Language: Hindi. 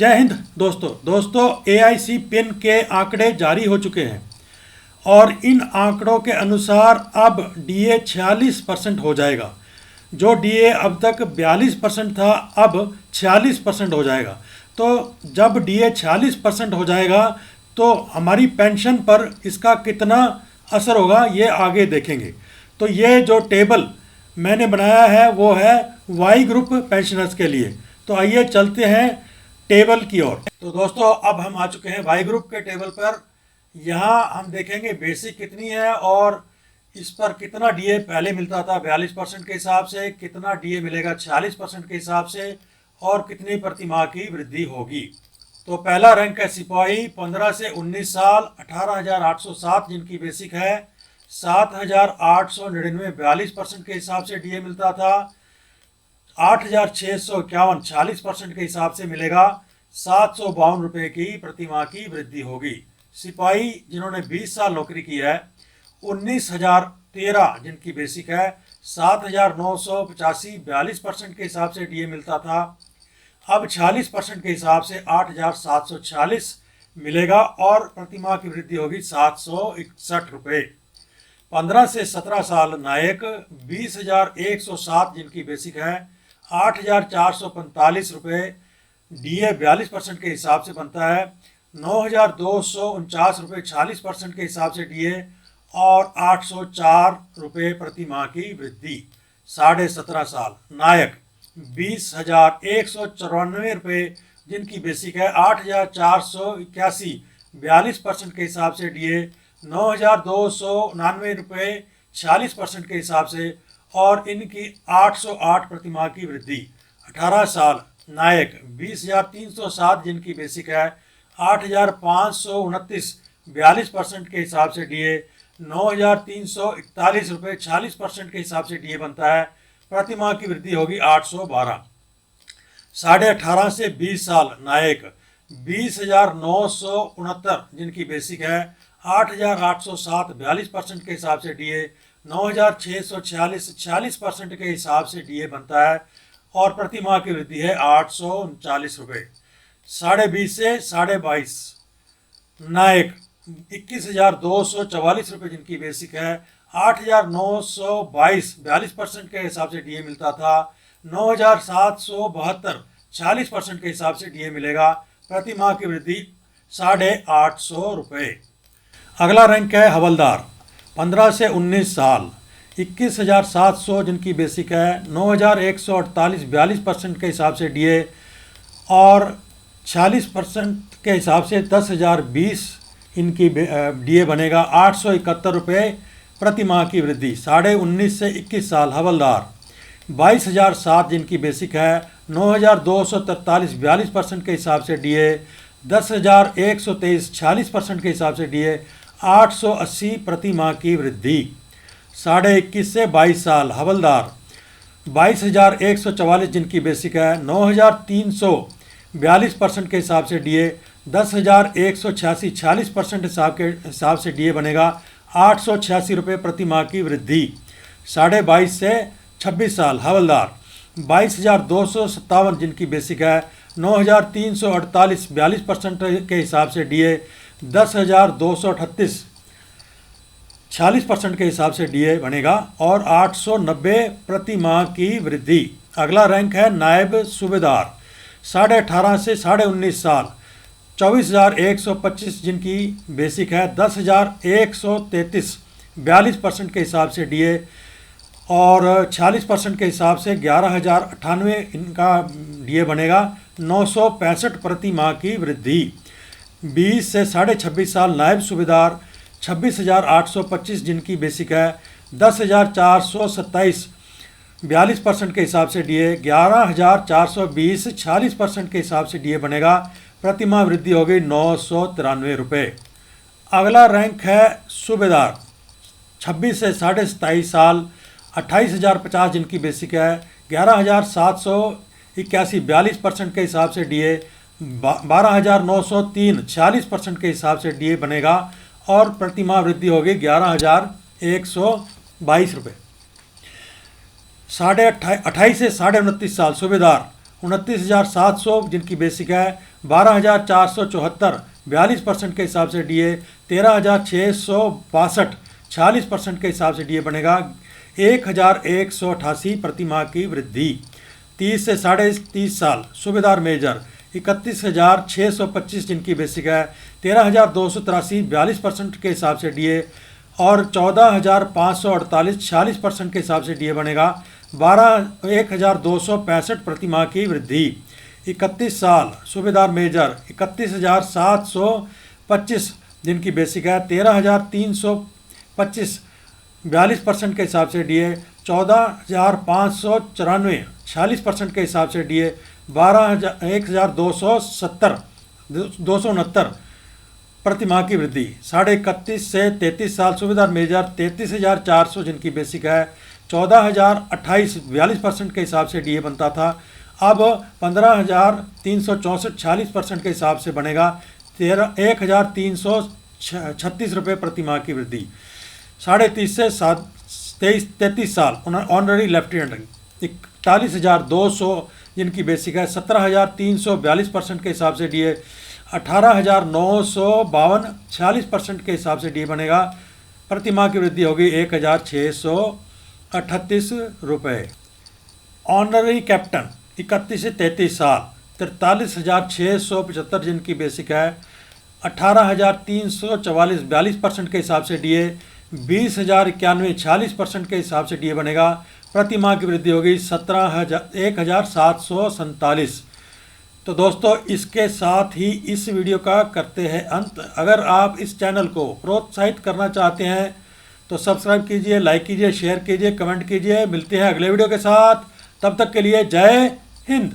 जय हिंद दोस्तों एआईसी पिन के आंकड़े जारी हो चुके हैं और इन आंकड़ों के अनुसार अब डीए 46% हो जाएगा। जो डीए अब तक 42% था अब 46% हो जाएगा। तो जब डीए 46% हो जाएगा तो हमारी पेंशन पर इसका कितना असर होगा ये आगे देखेंगे। तो ये जो टेबल मैंने बनाया है वो है वाई ग्रुप पेंशनर्स के लिए। तो आइए चलते हैं टेबल की ओर। तो दोस्तों अब हम आ चुके हैं वाई ग्रुप के टेबल पर। यहाँ हम देखेंगे बेसिक कितनी है और इस पर कितना डीए पहले मिलता था 42% के हिसाब से, कितना डीए मिलेगा 46% के हिसाब से और कितनी प्रतिमाह की वृद्धि होगी। तो पहला रैंक है सिपाही 15 से 19 साल 18,807 जिनकी बेसिक है, 7,899 42% के हिसाब से डीए मिलता था। 8,651 40% के हिसाब से मिलेगा, 752 रुपये की प्रतिमाह की वृद्धि होगी। सिपाही जिन्होंने 20 साल नौकरी की है 19,013 जिनकी बेसिक है, 7,985 42% के हिसाब से डीए मिलता था। अब 46% के हिसाब से 8,746 मिलेगा और प्रतिमाह की वृद्धि होगी 761 रुपये। 15 से 17 साल नायक 20,107 जिनकी बेसिक है, 8,445 रुपये डीए 42% के हिसाब से बनता है। 9,249 रुपये 40% के हिसाब से डीए और 804 रुपये प्रति माह की वृद्धि। 17.5 साल नायक 20,194 रुपये जिनकी बेसिक है, 8,481 42% के हिसाब से डीए, 9,299 रुपये 40% के हिसाब से और इनकी 808 प्रतिमाह की वृद्धि। 18 साल नायक 20,307 जिनकी बेसिक है, 8,529 42% के हिसाब से डीए, 9,341 रुपये 40% के हिसाब से डीए बनता है। प्रतिमाह की वृद्धि होगी 812। 18.5 से 20 साल नायक 20,969 जिनकी बेसिक है, 8,807 42% के हिसाब से डीए, 9,646 40% के हिसाब से डीए बनता है और प्रतिमाह की वृद्धि है 839 रुपये। 20.5 से 22.5 नायक 21,244 रुपये जिनकी बेसिक है, 8,922 42% के हिसाब से डीए मिलता था, 9,772 40% के हिसाब से डीए मिलेगा। प्रतिमाह की वृद्धि 850 रुपये। अगला रैंक है हवलदार 15 से 19 साल 21,700 जिनकी बेसिक है, 9,148 42% के हिसाब से डीए और 46% के हिसाब से 10,020 इनकी डीए बनेगा, 871 रुपये प्रति माह की वृद्धि। 19.5 से 21 साल हवलदार 22,007 जिनकी बेसिक है, 9,243 42% के हिसाब से डीए, 10,123 40% के हिसाब से डीए, 880 प्रति माह की वृद्धि। 21.5 से 22 साल हवलदार 22,144 जिनकी बेसिक है, 9,300 42% के हिसाब से डीए, 10,186 40% हिसाब से डीए बनेगा, 886 रुपये प्रति माह की वृद्धि। 22.5 से 26 साल हवलदार 22,257 जिनकी बेसिक है, 9,348 42% के हिसाब से डीए, 10,238 40% के हिसाब से डीए बनेगा और 890 प्रति माह की वृद्धि। अगला रैंक है नायब सूबेदार 18.5 से 19.5 साल 24,125 जिनकी बेसिक है, 10,133 42% के हिसाब से डीए और 40% के हिसाब से 11,098 इनका डीए बनेगा, 965 प्रति माह की वृद्धि। 20 से 26.5 साल नायब सूबेदार 26,825 जिनकी बेसिक है, 10,427 42% के हिसाब से डीए, 11,420 40% के हिसाब से डीए बनेगा, प्रतिमाह वृद्धि हो गई 993 रुपये। अगला रैंक है सूबेदार 26 से 27.5 साल 28,050 जिनकी बेसिक है, 11,781 42% के हिसाब से डीए, 12,903 40% के हिसाब से डीए बनेगा और प्रतिमाह वृद्धि होगी 11,122 रुपये। 28 से 29.5 साल सूबेदार 29,700 जिनकी बेसिक है, 12,474 42% के हिसाब से डीए, 13,662 46% के हिसाब से डीए बनेगा, 1,188 प्रति माह की वृद्धि। 30 से 30.5 साल सूबेदार मेजर 31,625 जिनकी बेसिक है, 13,283 42% के हिसाब से डीए और 14,548 46% के हिसाब से डीए बनेगा, 1,265 प्रति माह की वृद्धि। 31 साल सूबेदार मेजर 31,725 जिनकी बेसिक है, 13,325 42% के हिसाब से डीए, 14,594 46% के हिसाब से डीए, 1,269 प्रति माह की वृद्धि। 31.5 से 33 साल सूबेदार मेजर 33,400 जिनकी बेसिक है, 14,028 42% के हिसाब से डीए बनता था, अब 15,364 46% के हिसाब से बनेगा, 1,336 रुपये प्रति माह की वृद्धि। 30 से 33 साल ऑनररी लेफ्टिनेंट 41,200 जिनकी बेसिक है, 17,342% के हिसाब से डीए, 18,952 46% के हिसाब से डीए बनेगा, प्रति माह की वृद्धि होगी 1,638 रुपये। ऑनररी कैप्टन 31 से 33 साल 43,675 जिनकी बेसिक है, 18,344 42% के हिसाब से डीए, 20,091 46% के हिसाब से डीए बनेगा, प्रति माह की वृद्धि होगी 1,747। तो दोस्तों, इसके साथ ही इस वीडियो का करते हैं अंत। अगर आप इस चैनल को प्रोत्साहित करना चाहते हैं तो सब्सक्राइब कीजिए, लाइक कीजिए, शेयर कीजिए, कमेंट कीजिए। मिलते हैं अगले वीडियो के साथ, तब तक के लिए जय हिंद।